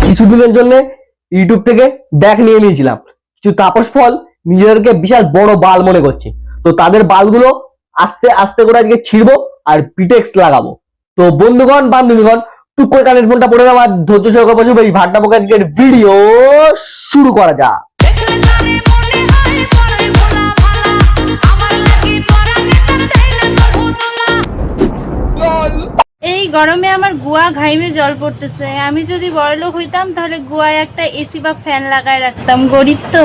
কিছুদিনের জন্য ইউটিউব থেকে ব্যাক নিয়ে নিয়েছিলাম। কিছু তাপস ফল নিজেদেরকে বিশাল বড় বাল মনে করছে, তো তাদের বালগুলো আস্তে আস্তে করে আজকে ছিড়বো আর পিটেক্স লাগাবো। তো বন্ধুগণ বান্ধবীগণ, টুক করে কানের ফোনটা পড়ে আমার ধৈর্য সহকারে বসে এই ভাট্টা পোকা আজকের ভিডিও শুরু করা যাক। এই গরমে আমার গুয়া ঘাইমে জল পড়তেছে। আমি যদি বড়লোক হইতাম তাহলে গুয়ায় একটা এসি বা ফ্যান লাগায় রাখতাম। গরিব তো।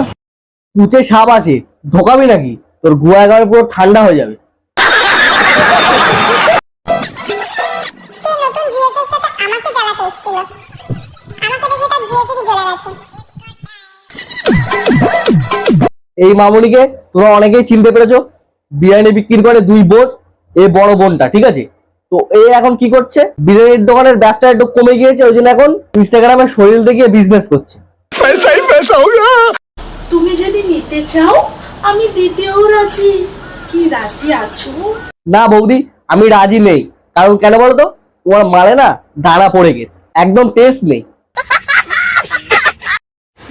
কুচে সাপ আছে, ঢোকাবি নাকি? তোর গুয়া একেবারে পুরো ঠান্ডা হয়ে যাবে। এই মামুনিকে তোমরা অনেকেই চিনতে পেরেছো, বিরিয়ানি বিক্রি করে দুই বোন, এই বড় বোনটা, ঠিক আছে? তো এই এখন কি করছে, বিরিয়ানির দোকানের ব্যবসা একটু কমে গিয়েছে, ওই জন্য এখন ইনস্টাগ্রামে শরীর দেখিয়ে বিজনেস করছে। তুমি যদি নিতে চাও আমি দিতেও রাজি। কি রাজি আছো? না বৌদি, আমি রাজি নেই। কারণ কেন বলো তো, তোমার মালে না দানা পড়ে গেছে, একদম টেস্ট নেই।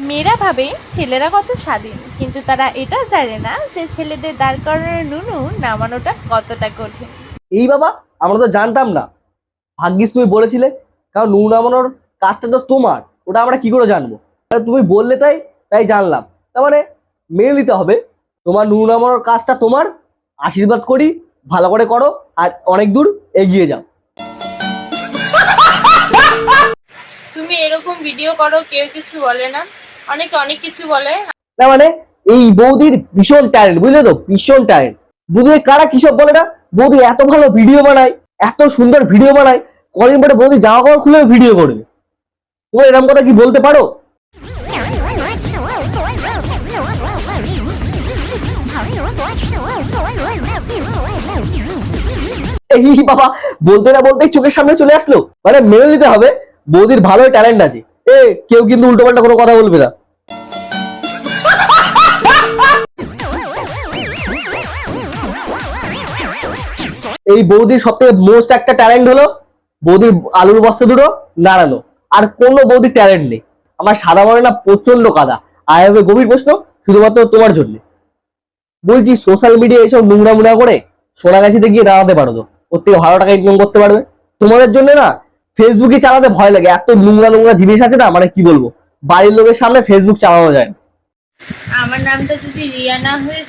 মেয়েরা ভাবে ছেলেরা কত স্বাধীন, কিন্তু তারা এটা জানে না যে ছেলেদের দাঁড় করানোর নুনু নামানোটা কতটা কঠিন। এই বাবা, আমরা তো জানতাম না। ভাগ্যিস তুমি বলেছিলে, কারণ নুন নামানোর কাজটা তো তোমার, ওটা আমরা কি করে জানবো? তুমি বললে তাই জানলাম। তার মানে মেনে নিতে হবে, তোমার নুন নামানোর কাজটা তোমার। আশীর্বাদ করি, ভালো করে করো আর অনেক দূর এগিয়ে যাও। তুমি এরকম ভিডিও করো, কেউ কিছু বলে না? অনেকে অনেক কিছু বলে। না মানে এই বৌদির ভীষণ ট্যালেন্ট, বুঝলে তো, ভীষণ ট্যালেন্ট। বুঝলে কারা কিসব বলে না, বৌদি এত ভালো ভিডিও বানায়, এত সুন্দর ভিডিও বানায়, কদিন পরে বৌদি জামা কাপড় খুলে ভিডিও করবে। তোমার এরকম কথা কি বলতে পারো? এই বাবা, বলতে না বলতেই চোখের সামনে চলে আসলো। মানে মেনে নিতে হবে, বৌদির ভালোই ট্যালেন্ট আছে। কেউ কিন্তু উল্টো পাল্টা কোনো কথা বলবে না। এই বৌদির সব থেকে মোস্ট একটা ট্যালেন্ট হলো বৌদির আলুর বস্তা দুটো নাড়ানো। আর কোনো বৌদির ট্যালেন্ট নেই। আমার সাদা মনে না প্রচন্ড কাদা। আই হ্যাভ এ গভীর প্রশ্ন শুধুমাত্র তোমার জন্য। বলছি, সোশ্যাল মিডিয়া এইসব নোংরা মুড়া করে সোনাগাছিতে গিয়ে দাঁড়াতে পারো তো, ওর থেকে ভালো টাকা ইনকাম করতে পারবে। তোমাদের জন্য না ফেসবুকে চালাতে ভয় লাগে, এত নোংরা নোংরা জিনিস আছে না, মানে কি বলবো, বাড়ির লোকের সামনে ফেসবুক চালানো যায় না। আমার নামটা যদি রিয়া না হয়ে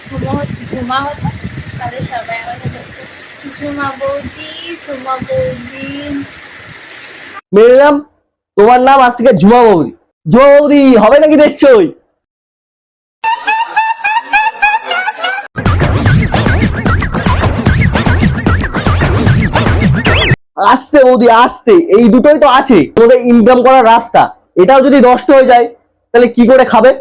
ঝুমা হতো তাহলে সবাই আমাকে বলতো ঝুমা বৌদি, ঝুমা বৌদি। মেনে নিলাম তোমার নাম আজ থেকে ঝুমা বৌদি। ঝুমা বৌদি হবে নাকি দেখছই? আস্তে বৌদি আস্তে, এই দুটোই তো আছে তোমাদের ইনকাম করার রাস্তা। এটাও যদি নষ্ট হয়ে যায় তাহলে কি করে খাবে?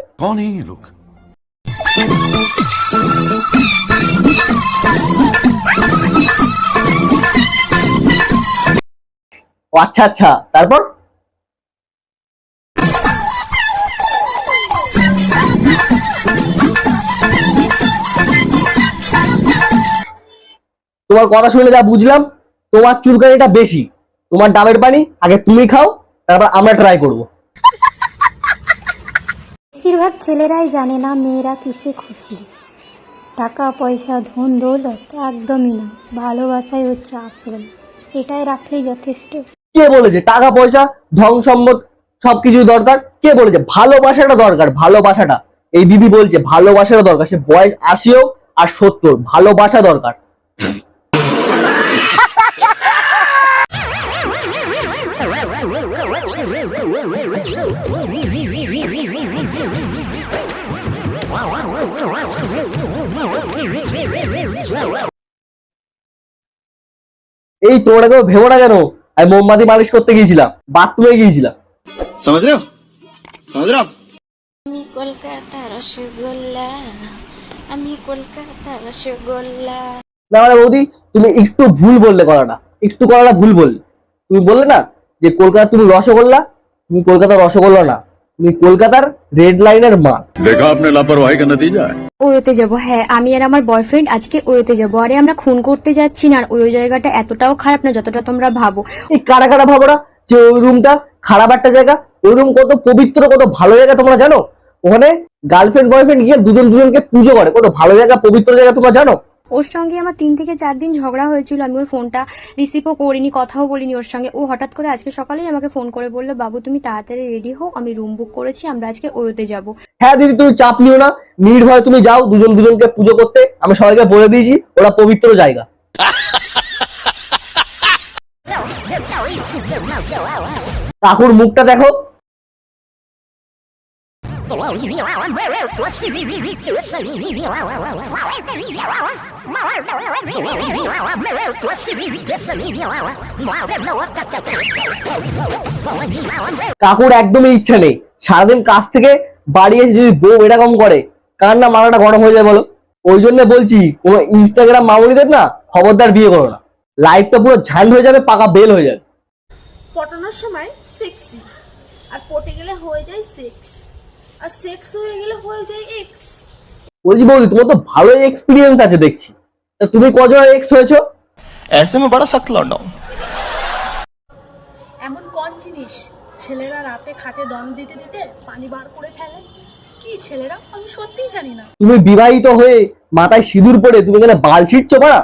আচ্ছা আচ্ছা, তারপর তোমার কথা শুনে যা বুঝলাম, তোমার চুলকানিটা বেশি। তোমার ডাবের পানি আগে তুমি খাও, তারপর আমরা ট্রাই করব। বেশিরভাগ ছেলেরাই জানে না মেয়েরা কিসে খুশি। টাকা পয়সা ধন দৌলত একদমই না, ভালোবাসাই হচ্ছে আসল। এটাই রাখলেই যথেষ্ট। কে বলেছে টাকা পয়সা ধন সম্পদ সবকিছু দরকার? কে বলেছে? ভালোবাসাটা দরকার, ভালোবাসাটা। এই দিদি বলছে ভালোবাসাটা দরকার, সে বয়স ৮০ হোক আর ৭০, ভালোবাসা দরকার। এই তোমরা কেউ ভেবো না কেন আমি মোমবাতি মালিশ করতে গিয়েছিলাম, বাথরুমে গিয়েছিলাম। আমি কলকাতা রসগোল্লা, আমি কলকাতা রসগোল্লা। না মানে বৌদি, তুমি একটু ভুল বললে, কথাটা ভুল বললে। তুমি বললে না যে কলকাতা তুমি রসগোল্লা, তুমি কলকাতা রসগোল্লা না, তুমি কলকাতার রেড লাইনের মাল। देखा आपने लापरवाही का नतीजा है। ওয়োতে যাব, হ্যাঁ আমি আর আমার বয়ফ্রেন্ড আজকে ওয়োতে যাব। আরে আমরা খুন করতে যাচ্ছি না, আর ওই জায়গাটা এতটাও খারাপ না যতটা তোমরা ভাবো। এই কারা কারা ভাবো না যে ওই রুমটা খারাপ একটা জায়গা? ওই রুম কত পবিত্র, কত ভালো জায়গা তোমরা জানো? ওখানে গার্লফ্রেন্ড বয়ফ্রেন্ড গিয়ে দুজন দুজনকে পুজো করে, কত ভালো জায়গা, পবিত্র জায়গা তোমরা জানো? ওর সঙ্গে আমার 3 থেকে 4 দিন ঝগড়া হয়েছিল, আমি ওর ফোনটা রিসিভও করিনি, কথাও বলিনি ওর সঙ্গে। ও হঠাৎ করে আজকে সকালেই আমাকে ফোন করে বললো, বাবু তুমি তাড়াতাড়ি রেডি হও, আমি রুম বুক করেছি, আমরা আজকে ওয়োতে যাব। হ্যাঁ দিদি, তুমি চাপ নিও না, নির্ভয় তুমি যাও দুজন দুজনকে পুজো করতে। আমি সবাইকে বলে দিয়েছি ওরা পবিত্র জায়গা। কাকুর মুখটা দেখো। কাকুর একদমই ইচ্ছা নেই, সারাদিন কাজ থেকে বাড়ি এসে যদি বউ এরকম করে, কার না মাথাটা গরম হয়ে যায় বলো? ওই জন্য বলছি, কোনো ইনস্টাগ্রাম মামুনিদের না খবরদার বিয়ে করো না, লাইফটা পুরো ঝান্ড হয়ে যাবে, পাকা বেল হয়ে যাবে। পটানোর সময় সেক্সি, আর পটে গেলে হয়ে যায় সেক্স, আর সেক্স হয়ে গেলে হয়ে যায় এক্স। বলছি বৌদি, তোমার তো ভালো এক্সপিরিয়েন্স আছে দেখছি, তা তুমি কজন এক্স হয়েছো? ऐसे में बड़ा सख्त लौंडा हूं। এমন কোন জিনিস ছেলেরা রাতে খাটে দম দিতে দিতে পানি বার করে ফেলে? কি ছেলেরা, আমি সত্যিই জানি না। তুমি বিবাহিত হয়ে মাথায় সিঁদুর পরে তুমি এখানে বাল ছিটছো বাড়া?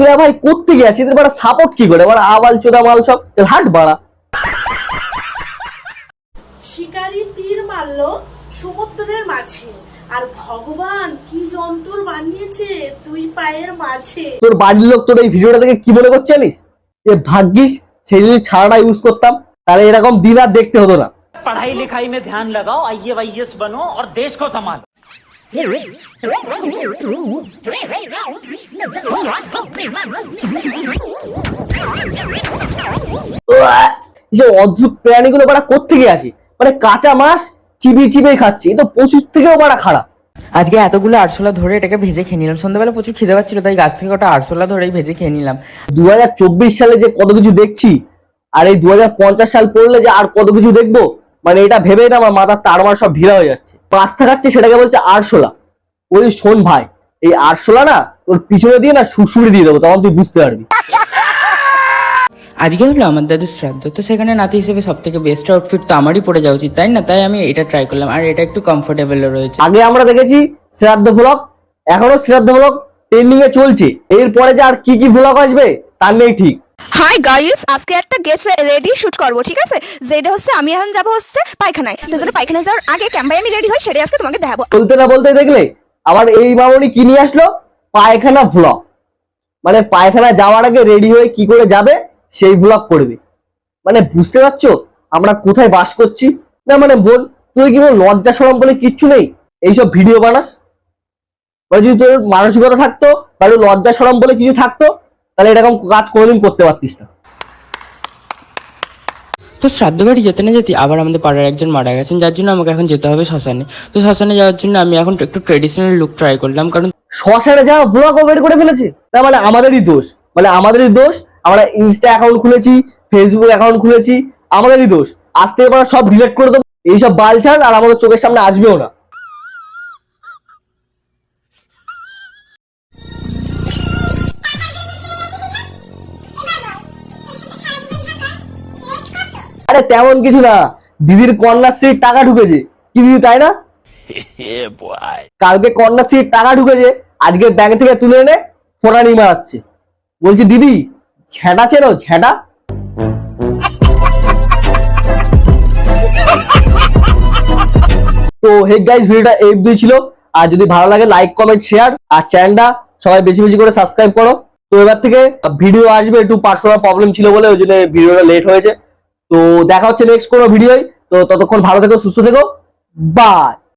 এরা ভাই কোত্থেকে আসে? এদের বাড়া সাপোর্ট কি করে? বাড়া আবাল চোদা মাল সব, হাট বাড়া। শিকারী তীর মারলো সমুদ্রের মাঝে, আর ভগবান কি যন্ত্র বানিয়েছে 2 পায়ের মাঝে। তোর বাড়ির লোক তোর এই ভিডিওটা দেখে কি মনে করছে জানিস? যে ভাগ্যিস সেই যদি ছাড়াটা ইউজ করতাম, তাহলে এরকম দিন আর দেখতে হতো না। पढ़ाई लिखाई में ध्यान लगाओ, IAS बनो और देश को संभालो। এই অদ্ভুত প্রাণীগুলো বাড়া কোত্থেকে আসে? মানে কাঁচা মাছ চিবিয়ে চিবিয়ে খাচ্ছে, এ তো পশুর থেকেও বাড়া খারাপ। আজকে এতগুলো আরশোলা ধরে এটাকে ভেজে খেয়ে নিলাম। সন্ধ্যাবেলা প্রচুর খিদে পাচ্ছিল, তাই গাছ থেকে ওটা আরশোলা ধরেই ভেজে খেয়ে নিলাম। 2024 সালে যে কত কিছু দেখছি, আর এই 2050 সাল পড়লে যে আর কত কিছু দেখবো, মানে এটা ভেবে না আমার মাথার তারমার সব ঢিলা হয়ে যাচ্ছে। পাস্তা খাচ্ছে সেটাকে বলছে আরশোলা। ওই শোন ভাই, এই আরশোলা না তোর পিছনে দিয়ে না সুড়সুড়ি দিয়ে দেবো, তখন তুই বুঝতে পারবি। আজকে হলো আমার দাদুর শ্রাদ্ধ, তো সেখানে নাতি হিসেবে সব থেকে বেস্ট আউটফিট তো আমারই পরে যাওয়া উচিত, তাই না? তাই আমি এটা ট্রাই করলাম, আর এটা একটু কমফোর্টেবল রয়েছে। আগে আমরা দেখেছি শ্রাদ্ধ ভ্লগ, এখনো শ্রাদ্ধ ভ্লগ ট্রেন্ডিং এ চলছে। এরপরে যে আর কি কি ভ্লগ আসবে তার নেই ঠিক। হাই গাইস, আজকে একটা গেট রেডি শুট করবো, ঠিক আছে? যেটা হচ্ছে আমি এখন যাবো হচ্ছে পায়খানায়, তো যেটা পায়খানায় যাওয়ার আগে ক্যাম্পায় আমি রেডি হই, সেটাই আজকে তোমাকে দেখাবো। বলতে না বলতে দেখলে আবার এই মামনি কি নিয়ে আসলো, পায়খানা ভ্লগ। মানে পায়খানা যাওয়ার আগে রেডি হয়ে কি করে যাবে সেই ভ্লগ করবে। মানে বুঝতে পারছো আমরা কোথায় বাস করছি? না মানে বোন, তুই কি লজ্জা শরম বলে কিচ্ছু নেই এইসব ভিডিও বানাস? মানে যদি তোর মানসিকতা থাকতো বা লজ্জা শরম বলে কিছু থাকতো, তাহলে এরকম কাজ কোনোদিন করতে পারতিস না। তো শ্রাদ্ধ বাড়ি যেতে না যেতে আবার আমাদের পাড়ার একজন মারা গেছেন, যার জন্য আমাকে এখন যেতে হবে শ্মশানে। তো শ্মশানে যাওয়ার জন্য আমি এখন একটু ট্রেডিশনাল লুক ট্রাই করলাম, কারণ শ্মশানে যাওয়া ভ্লগ বের করে ফেলেছে। না মানে আমাদেরই দোষ, মানে আমাদেরই দোষ। আমরা ইনস্টা অ্যাকাউন্ট খুলেছি, ফেসবুক অ্যাকাউন্ট খুলেছি, আমাদেরই দোষ। আজ থেকে আমরা সব ডিলিট করে দেবো, এইসব বালছাল আর আমাদের চোখের সামনে আসবেও না। আরে তেমন কিছু না, দিদির কন্যাশ্রীর টাকা ঢুকেছে। কি দিদি তাই না? কালকে কন্যাশ্রীর টাকা ঢুকেছে, আজকে ব্যাংক থেকে তুলে এনে ফোনানি মারাচ্ছে। বলছি দিদি ঝ্যাঁটা চেনো? ঝ্যাঁটা। তো হে গাইস, ভিডিওটা এই অবধি ছিল। আর যদি ভালো লাগে লাইক কমেন্ট শেয়ার, আর চ্যানেলটা সবাই বেশি বেশি করে সাবস্ক্রাইব করো। তো এবার থেকে ভিডিও আসবে, একটু পার্সোনাল প্রবলেম ছিল বলে ওই জন্য ভিডিওটা লেট হয়েছে। তো দেখা হচ্ছে নেক্সট কোনো ভিডিওয়। তো ততক্ষণ ভালো থেকো, সুস্থ থেকো, বাই।